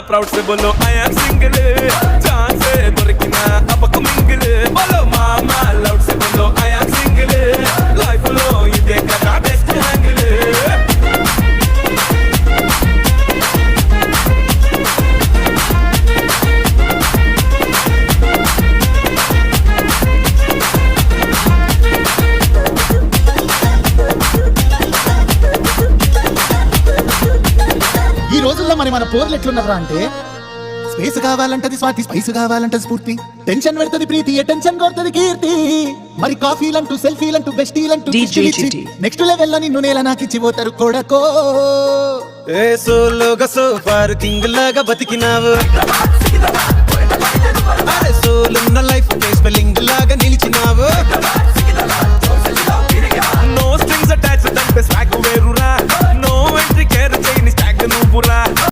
proud से बोलो I am single जहां से దొరికినా అపకు మింగిల్ बोलो मामा लाउड से बोलो आई एम सिंगल लाइफ లో ఇదే కదా బెస్ట్ యాంగిల్ ఈ రోజుల్లో మరి మన పోర్లు ఎట్లున్నారా అంటే స్పేస్ కావాలంటది స్వాతి స్పైస్ కావాలంటది స్ఫూర్తి టెన్షన్ పెడుతుంది ప్రీతి టెన్షన్ కొడుతుంది కీర్తి మరి కాఫీలంటూ సెల్ఫీలంటూ బెస్టీలంటూ నెక్స్ట్ లెవెల్ లో నిన్ను నేల నాకిచ్చి పోతారు కొడకో ఏ సోలోగా సోఫార్ కింగ్ లాగా బతికినావు అరే సోలున్న లైఫ్ స్పెల్లింగ్ లాగా నిలిచినావు